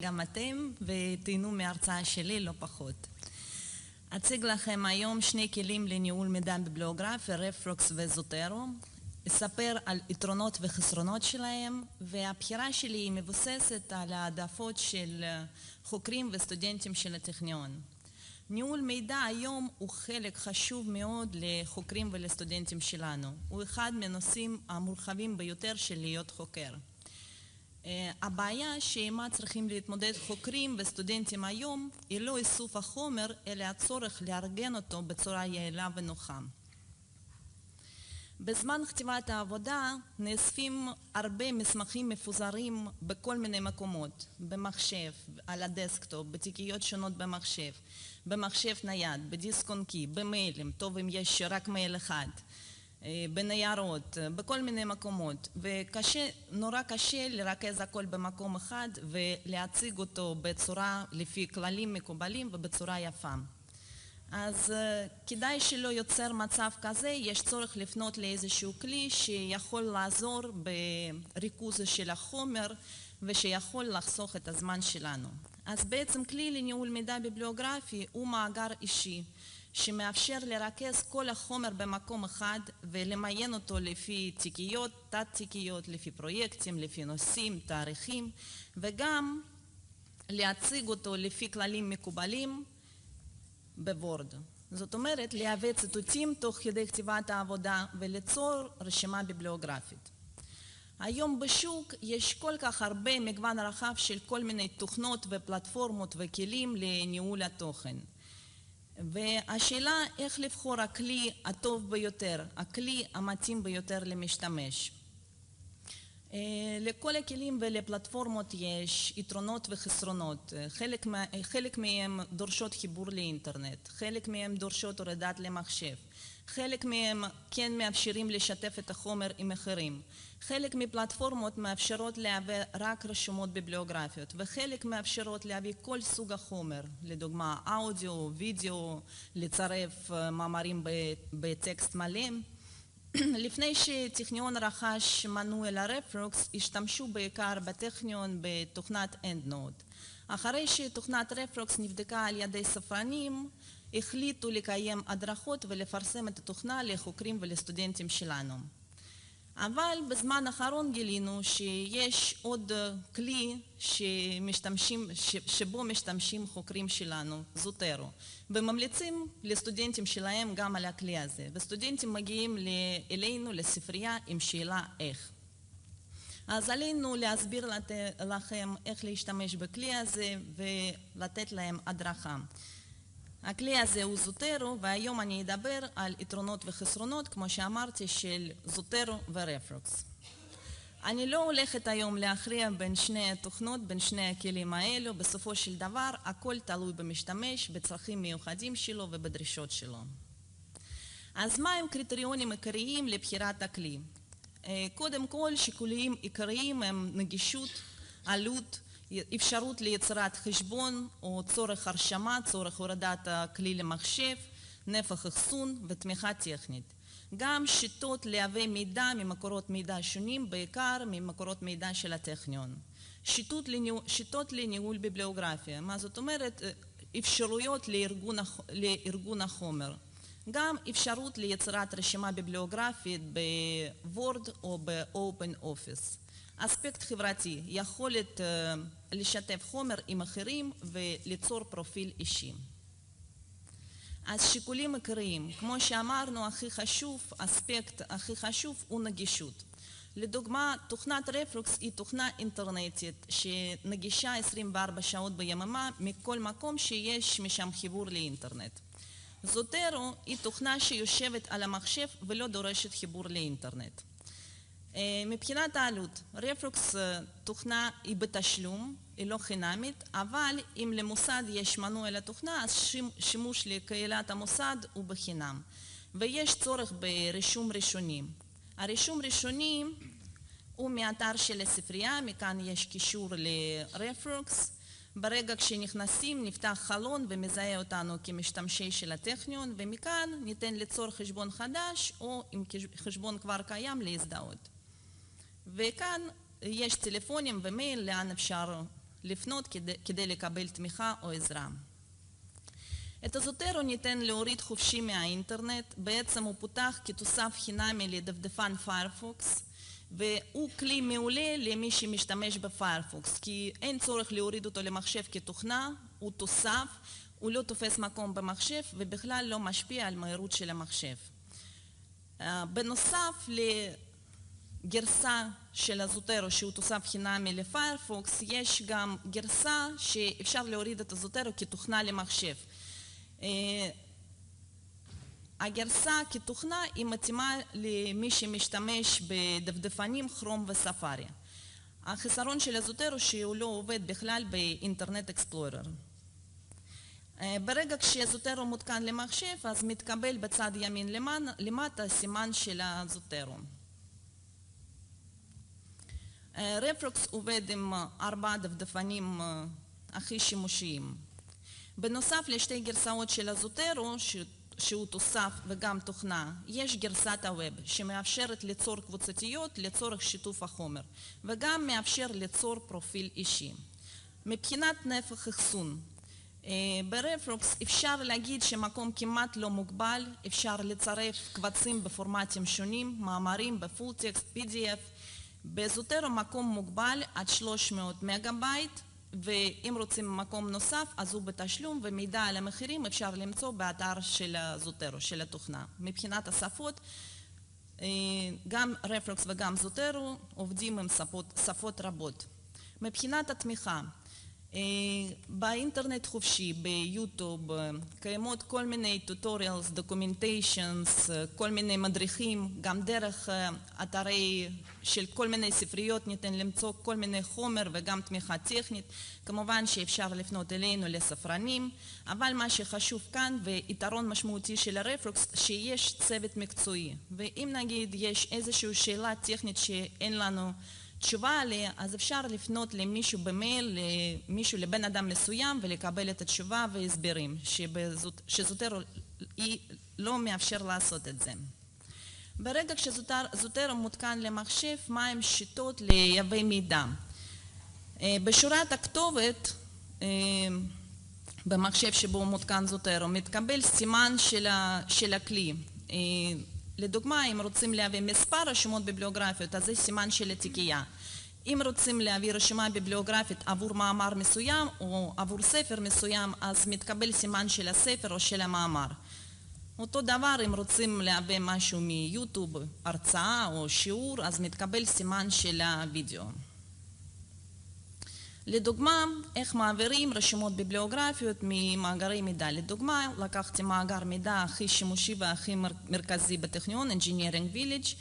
גם אתם ותהנו מהרצאה שלי לא פחות. אציג לכם היום שני כלים לניהול מידע ביבליוגרפיה, רפרוקס וזוטרו. אספר על יתרונות וחסרונות שלהם, והבחירה שלי היא מבוססת על העדפות של חוקרים וסטודנטים של הטכניון. ניהול מידע היום הוא חלק חשוב מאוד לחוקרים ולסטודנטים שלנו. הוא אחד מהנושאים המורחבים ביותר של להיות חוקר. הבעיה שעימה צריכים להתמודד חוקרים וסטודנטים היום היא לא איסוף החומר, אלא הצורך לארגן אותו בצורה יעילה ונוחה. בזמן כתיבת העבודה נאספים הרבה מסמכים מפוזרים בכל מיני מקומות, במחשב, על הדסקטופ, בתיקיות שונות במחשב, במחשב נייד, בדיסק און קי, במיילים, טוב אם יש רק מייל אחד, בניירות, בכל מיני מקומות, נורא קשה לרכז הכל במקום אחד ולהציג אותו בצורה לפי כללים מקובלים ובצורה יפה. אז כדאי שלא יוצר מצב כזה, יש צורך לפנות לאיזשהו כלי שיכול לעזור בריכוז של החומר ושיכול לחסוך את הזמן שלנו. אז בעצם כלי לניהול מידע ביבליוגרפי הוא מאגר אישי שמאפשר לרכז כל החומר במקום אחד ולמיין אותו לפי תיקיות, תת-תיקיות, לפי פרויקטים, לפי נושאים, תאריכים, וגם להציג אותו לפי כללים מקובלים בוורד. זאת אומרת, להביא ציטוטים תוך כדי כתיבת העבודה וליצור רשימה ביבליוגרפית. היום בשוק יש כל כך הרבה מגוון רחב של כל מיני תוכנות ופלטפורמות וכלים לניהול התוכן. והשאלה איך לבחור הכלי הטוב ביותר, הכלי המתאים ביותר למשתמש. לכל הכלים ולפלטפורמות יש יתרונות וחסרונות. חלק מהם דורשות חיבור לאינטרנט, חלק מהם דורשות הורדת למחשב, חלק מהם כן מאפשרים לשתף את החומר עם אחרים. חלק מפלטפורמות מאפשרות להביא רק רשומות ביבליוגרפיות, וחלק מאפשרות להביא כל סוג החומר, לדוגמה אודיו, וידאו, לצרף מאמרים בטקסט מלא. לפני שטכניון רכש מנוי לרפרוקס, השתמשו בעיקר בטכניון בתוכנת EndNote. אחרי שתוכנת רפרוקס נבדקה על ידי ספרנים, החליטו לקיים הדרכות ולפרסם את התוכנה לחוקרים ולסטודנטים שלנו. אבל בזמן האחרון גילינו שיש עוד כלי שבו משתמשים חוקרים שלנו, זוטרו, וממליצים לסטודנטים שלהם גם על הכלי הזה. וסטודנטים מגיעים אלינו לספרייה עם שאלה איך. אז עלינו להסביר לכם איך להשתמש בכלי הזה ולתת להם הדרכה. הכלי הזה הוא זוטרו, והיום אני אדבר על יתרונות וחסרונות, כמו שאמרתי, של זוטרו ורפרוקס. אני לא הולכת היום להכריע בין שני התוכנות, בין שני הכלים האלו. בסופו של דבר, הכל תלוי במשתמש, בצרכים מיוחדים שלו ובדרישות שלו. אז מה הם קריטריונים עיקריים לבחירת הכלי? קודם כל, שיקולים עיקריים הם נגישות, עלות, אפשרות ליצירת חשבון או צורך הרשמה, צורך הורדת הכלי למחשב, נפח אחסון ותמיכה טכנית. גם שיטות להביא מידע ממקורות מידע שונים, בעיקר ממקורות מידע של הטכניון. שיטות לניהול ביבליוגרפיה, מה זאת אומרת? אפשרויות לארגון החומר. גם אפשרות ליצירת רשימה ביבליוגרפית בוורד או באופן אופיס. אספקט חברתי, יכולת לשתף חומר עם אחרים וליצור פרופיל אישי. אז שיקולים עיקריים, כמו שאמרנו, האספקט הכי חשוב הוא נגישות. לדוגמה, תוכנת רפרוקס היא תוכנה אינטרנטית שנגישה 24 שעות ביממה מכל מקום שיש משם חיבור לאינטרנט. זוטרו היא תוכנה שיושבת על המחשב ולא דורשת חיבור לאינטרנט. מבחינת העלות, רפרוקס תוכנה היא בתשלום, היא לא חינמית, אבל אם למוסד יש מנוי לתוכנה, אז שימוש לקהילת המוסד הוא בחינם. ויש צורך ברישום ראשוני. הרישום ראשוני הוא מאתר של הספרייה, מכאן יש קישור לרפרוקס. ברגע כשנכנסים נפתח חלון ומזהה אותנו כמשתמשי של הטכניון, ומכאן ניתן ליצור חשבון חדש, או אם חשבון כבר קיים להזדהות. וכאן יש טלפונים ומייל לאן אפשר לפנות כדי לקבל תמיכה או עזרה. את הזוטרו ניתן להוריד חופשי מהאינטרנט, בעצם הוא פותח כתוסף חינמי לדפדפן פיירפוקס, והוא כלי מעולה למי שמשתמש בפיירפוקס, כי אין צורך להוריד אותו למחשב כתוכנה, הוא תוסף, הוא לא תופס מקום במחשב ובכלל לא משפיע על מהירות של המחשב. בנוסף לגרסה של הזוטרו שהוא תוסף חינמי לפיירפוקס, יש גם גרסה שאפשר להוריד את הזוטרו כתוכנה למחשב. הגרסה כתוכנה היא מתאימה למי שמשתמש בדפדפנים כרום וספארי. החיסרון של הזוטרו שהוא לא עובד בכלל באינטרנט אקספלורר. ברגע כשהזוטרו מותקן למחשב, אז מתקבל בצד ימין למטה סימן של הזוטרו. רפרוקס עובד עם 4 דפדפנים הכי שימושיים. בנוסף לשתי גרסאות של הזוטרו, שהוא תוסף וגם תוכנה, יש גרסת הווב שמאפשרת ליצור קבוצתיות לצורך שיתוף החומר, וגם מאפשר ליצור פרופיל אישי. מבחינת נפח אחסון, ברפרוקס אפשר להגיד שמקום כמעט לא מוגבל, אפשר לצרף קבצים בפורמטים שונים, מאמרים בפול טקסט, PDF. בזוטרו מקום מוגבל עד 300 מגה-בייט, ואם רוצים מקום נוסף אז הוא בתשלום, ומידע על המחירים אפשר למצוא באתר של הזוטרו, של התוכנה. מבחינת השפות, גם רפרוקס וגם זוטרו עובדים עם שפות רבות. מבחינת התמיכה, באינטרנט חופשי, ביוטיוב, קיימות כל מיני טוטוריאלס, דוקומנטיישנס, כל מיני מדריכים, גם דרך אתרי של כל מיני ספריות ניתן למצוא כל מיני חומר וגם תמיכה טכנית. כמובן שאפשר לפנות אלינו לספרנים, אבל מה שחשוב כאן ויתרון משמעותי של הרפרוקס, שיש צוות מקצועי. ואם נגיד יש איזושהי שאלה טכנית שאין לנו תשובה עליה, אז אפשר לפנות למישהו במייל, לבן אדם מסוים, ולקבל את התשובה והסברים, שזוטרו לא מאפשר לעשות את זה. ברגע שזוטרו מותקן למחשב, מהם שיטות לייבא מידע? בשורת הכתובת, במחשב שבו מותקן זוטרו, מתקבל סימן של הכלי. לדוגמה, אם רוצים להביא מספר רשימות ביבליוגרפיות, אז זה סימן של התיקייה. אם רוצים להביא רשימה ביבליוגרפית עבור מאמר מסוים או עבור ספר מסוים, אז מתקבל סימן של הספר או של המאמר. אותו דבר, אם רוצים להביא משהו מיוטיוב, הרצאה או שיעור, אז מתקבל סימן של הוידאו. לדוגמה, איך מעבירים רשימות ביבליוגרפיות ממאגרי מידע. לדוגמה, לקחתי מאגר מידע הכי שימושי והכי מרכזי בטכניון, Engineering Village,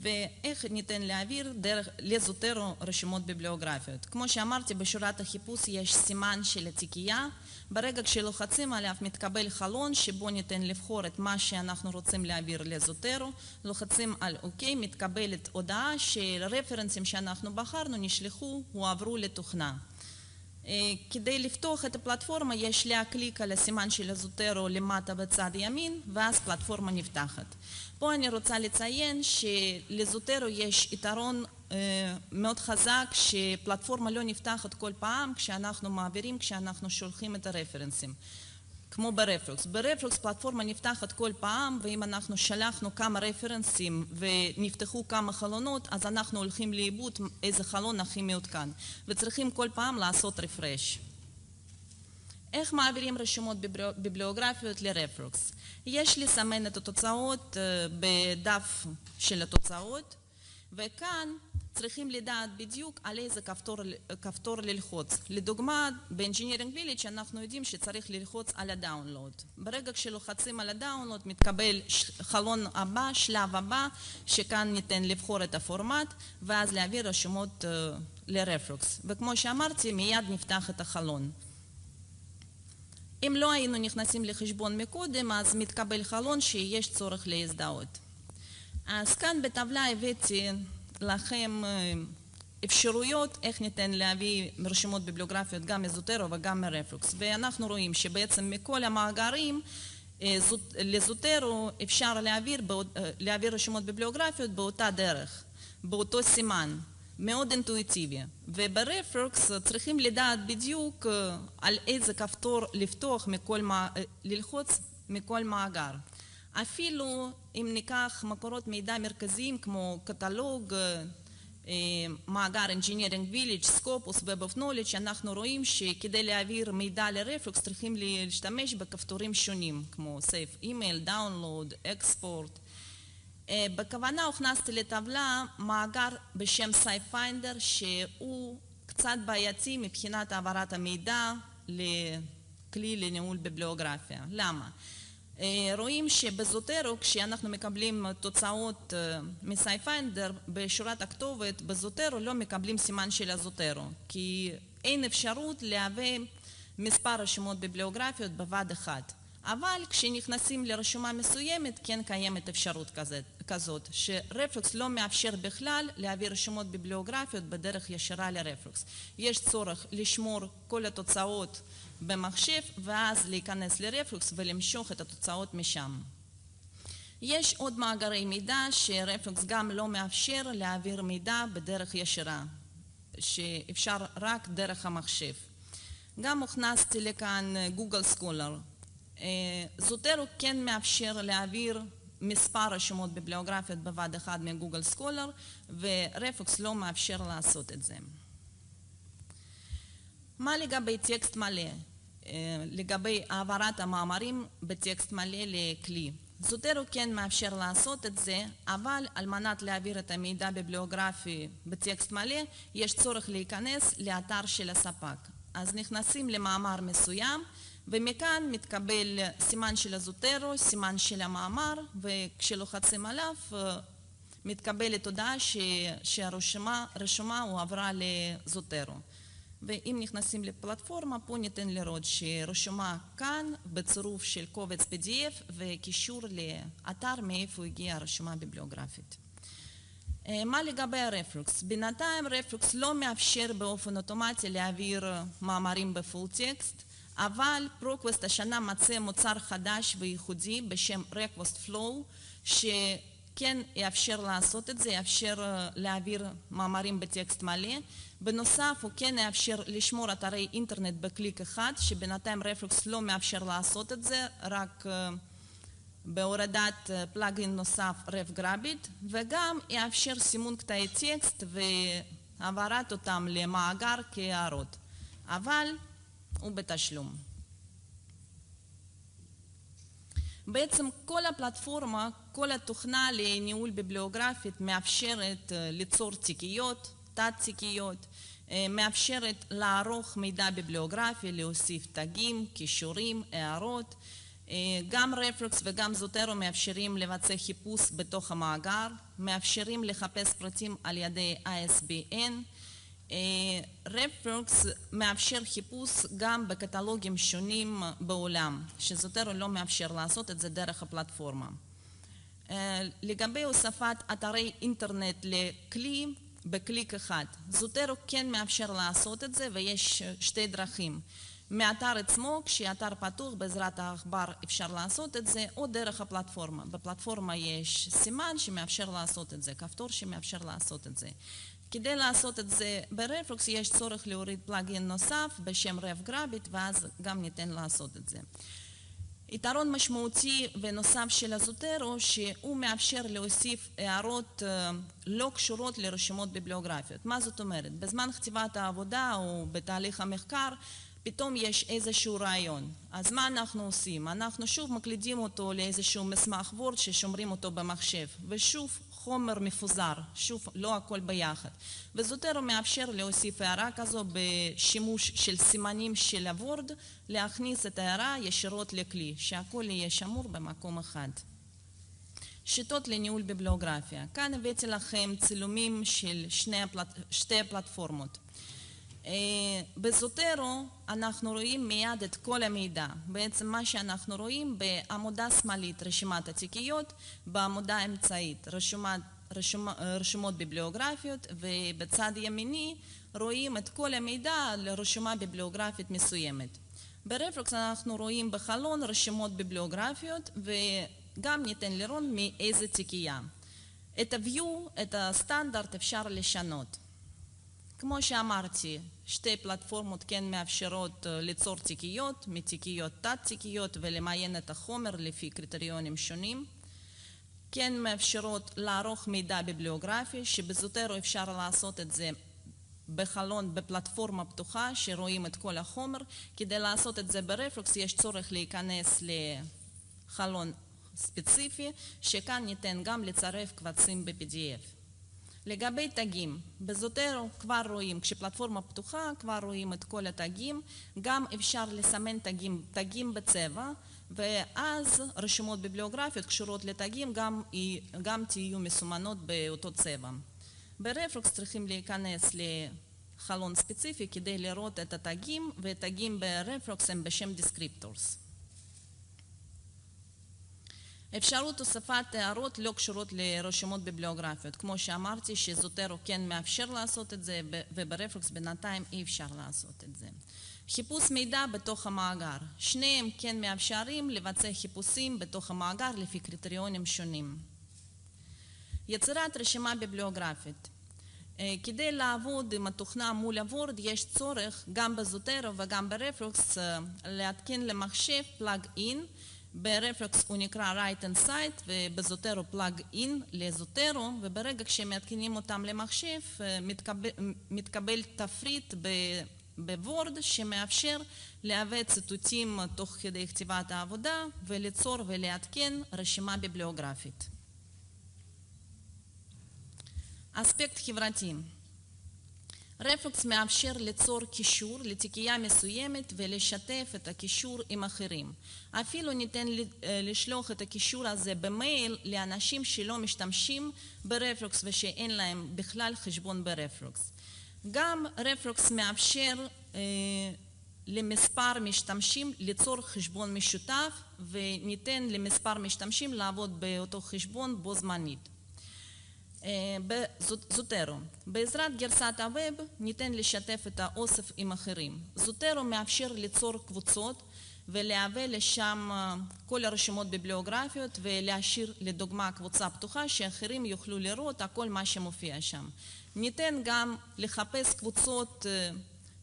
ואיך ניתן להעביר לזוטרו רשימות ביבליוגרפיות. כמו שאמרתי, בשורת החיפוש יש סימן של התיקייה. ברגע כשלוחצים עליו מתקבל חלון שבו ניתן לבחור את מה שאנחנו רוצים להעביר לזוטרו. לוחצים על אוקיי, מתקבלת הודעה שהרפרנסים שאנחנו בחרנו נשלחו, הועברו לתוכנה. כדי לפתוח את הפלטפורמה יש להקליק על הסימן של הזוטרו למטה בצד ימין, ואז פלטפורמה נפתחת. פה אני רוצה לציין שלזוטרו יש יתרון מאוד חזק, שפלטפורמה לא נפתחת כל פעם כשאנחנו מעבירים, כשאנחנו שולחים את הרפרנסים. כמו ברפרוקס. ברפרוקס פלטפורמה נפתחת כל פעם, ואם אנחנו שלחנו כמה רפרנסים ונפתחו כמה חלונות, אז אנחנו הולכים לאיבוד איזה חלון הכי מעודכן, וצריכים כל פעם לעשות רפרש. איך מעבירים רשימות ביבליוגרפיות לרפרוקס? יש לסמן את התוצאות בדף של התוצאות, וכאן צריכים לדעת בדיוק על איזה כפתור ללחוץ. לדוגמה, ב-Engineering Village אנחנו יודעים שצריך ללחוץ על הדאונלוד. ברגע כשלוחצים על הדאונלוד מתקבל חלון הבא, שלב הבא, שכאן ניתן לבחור את הפורמט, ואז להעביר רשימות לרפרוקס. וכמו שאמרתי, מיד נפתח את החלון. אם לא היינו נכנסים לחשבון מקודם, אז מתקבל חלון שיש צורך להזדהות. אז כאן בטבלה הבאתי לכם אפשרויות איך ניתן להביא רשימות ביבליוגרפיות גם מזוטרו וגם מרפרוקס. ואנחנו רואים שבעצם מכל המאגרים לזוטרו אפשר להעביר רשימות ביבליוגרפיות באותה דרך, באותו סימן. מאוד אינטואיטיבי, וברפלקס צריכים לדעת בדיוק על איזה כפתור ללחוץ מכל מאגר. אפילו אם ניקח מקורות מידע מרכזיים כמו קטלוג, מאגר Engineering Village, Scopus, Web of Knowledge, אנחנו רואים שכדי להעביר מידע לרפלקס צריכים להשתמש בכפתורים שונים, כמו Save Email, Download, Export. בכוונה הוכנסתי לטבלה מאגר בשם SciFinder, שהוא קצת בעייתי מבחינת העברת המידע לכלי לניהול ביבליוגרפיה. למה? רואים שבזוטרו, כשאנחנו מקבלים תוצאות מ-SciFinder, בשורת הכתובת בזוטרו לא מקבלים סימן של הזוטרו, כי אין אפשרות להביא מספר רשימות ביבליוגרפיות בבת אחת. אבל כשנכנסים לרשומה מסוימת, כן קיימת אפשרות כזאת, שרפלקס לא מאפשר בכלל להעביר רשימות ביבליוגרפיות בדרך ישירה לרפלקס. יש צורך לשמור כל התוצאות במחשב, ואז להיכנס לרפלקס ולמשוך את התוצאות משם. יש עוד מאגרי מידע שרפלקס גם לא מאפשר להעביר מידע בדרך ישירה, שאפשר רק דרך המחשב. גם הוכנסתי לכאן גוגל סקולר. זוטרו כן מאפשר להעביר מספר רשימות ביבליוגרפיות בבת אחד מגוגל סקולר, ורפלקס לא מאפשר לעשות את זה. מה לגבי טקסט מלא? לגבי העברת המאמרים בטקסט מלא לכלי. זוטרו כן מאפשר לעשות את זה, אבל על מנת להעביר את המידע ביבליוגרפי בטקסט מלא, יש צורך להיכנס לאתר של הספק. אז נכנסים למאמר מסוים, ומכאן מתקבל סימן של הזוטרו, סימן של המאמר, וכשלוחצים עליו מתקבלת הודעה שהרשומה הועברה לזוטרו. ואם נכנסים לפלטפורמה, פה ניתן לראות שרשומה כאן בצירוף של קובץ PDF וקישור לאתר מאיפה הגיעה הרשומה הביבליוגרפית. מה לגבי הרפלקס? בינתיים רפלקס לא מאפשר באופן אוטומטי להעביר מאמרים בפול טקסט, אבל פרוקווסט השנה מצא מוצר חדש וייחודי בשם Request Flow, שכן יאפשר לעשות את זה, יאפשר להעביר מאמרים בטקסט מלא. בנוסף, הוא כן יאפשר לשמור אתרי אינטרנט בקליק אחד, שבינתיים רפלקס לא מאפשר לעשות את זה, רק בהורדת פלאגין נוסף RefGrabit, וגם יאפשר סימון קטעי טקסט והעברת אותם למאגר כהערות, אבל הוא בתשלום. בעצם כל הפלטפורמה, כל התוכנה לניהול ביבליוגרפית מאפשרת ליצור תיקיות, תת-תיקיות, מאפשרת לערוך מידע ביבליוגרפי, להוסיף תגים, קישורים, הערות. גם רפלקס וגם זוטרו מאפשרים לבצע חיפוש בתוך המאגר, מאפשרים לחפש פרטים על ידי ISBN. רפלקס מאפשר חיפוש גם בקטלוגים שונים בעולם, שזוטרו לא מאפשר לעשות את זה דרך הפלטפורמה. לגבי הוספת אתרי אינטרנט לכלי בקליק אחד, זוטרו כן מאפשר לעשות את זה, ויש שתי דרכים. מאתר עצמו, כשאתר פתוח בעזרת העכבר אפשר לעשות את זה, או דרך הפלטפורמה. בפלטפורמה יש סימן שמאפשר לעשות את זה, כפתור שמאפשר לעשות את זה. כדי לעשות את זה ברפלקס יש צורך להוריד פלאגין נוסף בשם RefGrabit, ואז גם ניתן לעשות את זה. יתרון משמעותי ונוסף של הזוטרו, שהוא מאפשר להוסיף הערות לא קשורות לרשימות ביבליוגרפיות. מה זאת אומרת? בזמן כתיבת העבודה או בתהליך המחקר, פתאום יש איזשהו רעיון. אז מה אנחנו עושים? אנחנו שוב מקלידים אותו לאיזשהו מסמך וורד ששומרים אותו במחשב, ושוב חומר מפוזר, שוב לא הכל ביחד. וזוטרו מאפשר להוסיף הערה כזו בשימוש של סימנים של הוורד, להכניס את ההערה ישירות לכלי, שהכל יהיה שמור במקום אחד. שיטות לניהול ביבליוגרפיה. כאן הבאתי לכם צילומים של שתי הפלטפורמות. בזוטרו אנחנו רואים מיד את כל המידע. בעצם מה שאנחנו רואים בעמודה שמאלית רשימת התיקיות, בעמודה האמצעית רשומות ביבליוגרפיות, ובצד ימיני רואים את כל המידע על רשומה ביבליוגרפית מסוימת. ברפלקס אנחנו רואים בחלון רשימות ביבליוגרפיות, וגם ניתן לראות מאיזה תיקייה. את ה-view, את הסטנדרט אפשר לשנות. כמו שאמרתי, שתי פלטפורמות כן מאפשרות ליצור תיקיות, מתיקיות תת-תיקיות ולמיין את החומר לפי קריטריונים שונים. כן מאפשרות לערוך מידע ביבליוגרפי, שבזוטרו אפשר לעשות את זה בחלון, בפלטפורמה פתוחה, שרואים את כל החומר. כדי לעשות את זה ברפלוקס יש צורך להיכנס לחלון ספציפי, שכאן ניתן גם לצרף קבצים ב-PDF. לגבי תגים, בזוטרו כבר רואים, כשפלטפורמה פתוחה כבר רואים את כל התגים, גם אפשר לסמן תגים בצבע, ואז רשומות ביבליוגרפיות קשורות לתגים גם תהיו מסומנות באותו צבע. ברפלוקס צריכים להיכנס לחלון ספציפי כדי לראות את התגים, והתגים ברפלוקס הם בשם descriptors. אפשרות הוספת הערות לא קשורות לרשומות ביבליוגרפיות. כמו שאמרתי שזוטרו כן מאפשר לעשות את זה, וברפלוקס בינתיים אי אפשר לעשות את זה. חיפוש מידע בתוך המאגר. שניהם כן מאפשרים לבצע חיפושים בתוך המאגר לפי קריטריונים שונים. יצירת רשימה ביבליוגרפית. כדי לעבוד עם התוכנה מול הוורד יש צורך גם בזוטרו וגם ברפלוקס להתקין למחשב פלאג אין. ברפלוקס הוא נקרא Write Inside ובזוטרו פלאג אין לזוטרו, וברגע שמתקינים אותם למחשב מתקבל תפריט בוורד שמאפשר להביא ציטוטים תוך כדי כתיבת העבודה וליצור ולהתקין רשימה ביבליוגרפית. אספקט חברתי. רפלוקס מאפשר ליצור קישור לתיקייה מסוימת ולשתף את הקישור עם אחרים. אפילו ניתן לשלוח את הקישור הזה במייל לאנשים שלא משתמשים ברפלוקס ושאין להם בכלל חשבון ברפלוקס. גם רפלוקס מאפשר למספר משתמשים ליצור חשבון משותף, וניתן למספר משתמשים לעבוד באותו חשבון בו זמנית. בזוטרו, בעזרת גרסת הווב ניתן לשתף את האוסף עם אחרים. זוטרו מאפשר ליצור קבוצות ולהביא לשם כל הרשימות ביבליוגרפיות ולהשאיר לדוגמה קבוצה פתוחה שאחרים יוכלו לראות הכל מה שמופיע שם. ניתן גם לחפש קבוצות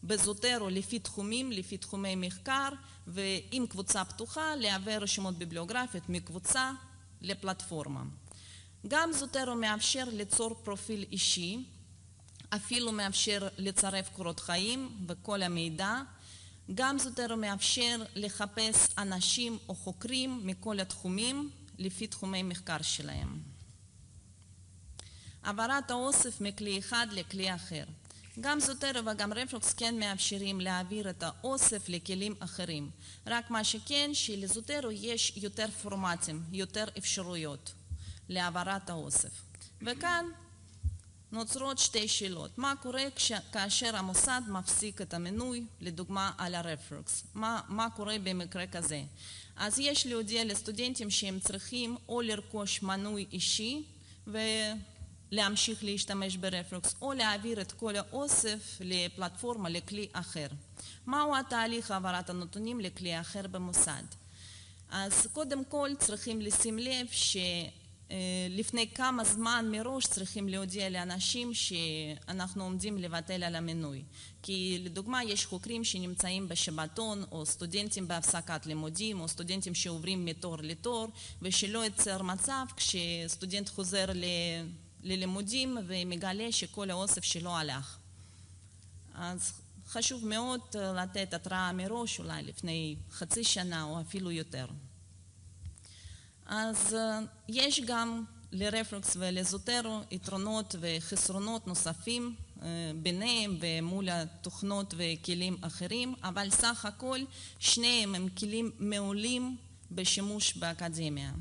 בזוטרו לפי תחומים, לפי תחומי מחקר, ועם קבוצה פתוחה להביא רשימות ביבליוגרפיות מקבוצה לפלטפורמה. גם זוטרו מאפשר ליצור פרופיל אישי, אפילו מאפשר לצרף קורות חיים וכל המידע. גם זוטרו מאפשר לחפש אנשים או חוקרים מכל התחומים לפי תחומי מחקר שלהם. העברת האוסף מכלי אחד לכלי אחר. גם זוטרו וגם רפלוקס כן מאפשרים להעביר את האוסף לכלים אחרים. רק מה שכן שלזוטרו יש יותר פורמטים, יותר אפשרויות להעברת האוסף. וכאן נוצרות שתי שאלות. מה קורה כאשר המוסד מפסיק את המנוי, לדוגמה על הרפלוקס? מה קורה במקרה כזה? אז יש להודיע לסטודנטים שהם צריכים או לרכוש מנוי אישי ולהמשיך להשתמש ברפלוקס, או להעביר את כל האוסף לפלטפורמה, לכלי אחר. מהו התהליך העברת הנתונים לכלי אחר במוסד? אז קודם כל צריכים לשים לב לפני כמה זמן מראש צריכים להודיע לאנשים שאנחנו עומדים לבטל על המנוי. כי לדוגמה יש חוקרים שנמצאים בשבתון, או סטודנטים בהפסקת לימודים, או סטודנטים שעוברים מתור לתור, ושלא יצר מצב כשסטודנט חוזר ללימודים ומגלה שכל האוסף שלו הלך. אז חשוב מאוד לתת התראה מראש, אולי לפני חצי שנה או אפילו יותר. אז יש גם לרפלוקס ולזוטרו יתרונות וחסרונות נוספים ביניהם ומול התוכנות וכלים אחרים, אבל סך הכל שניהם הם כלים מעולים בשימוש באקדמיה.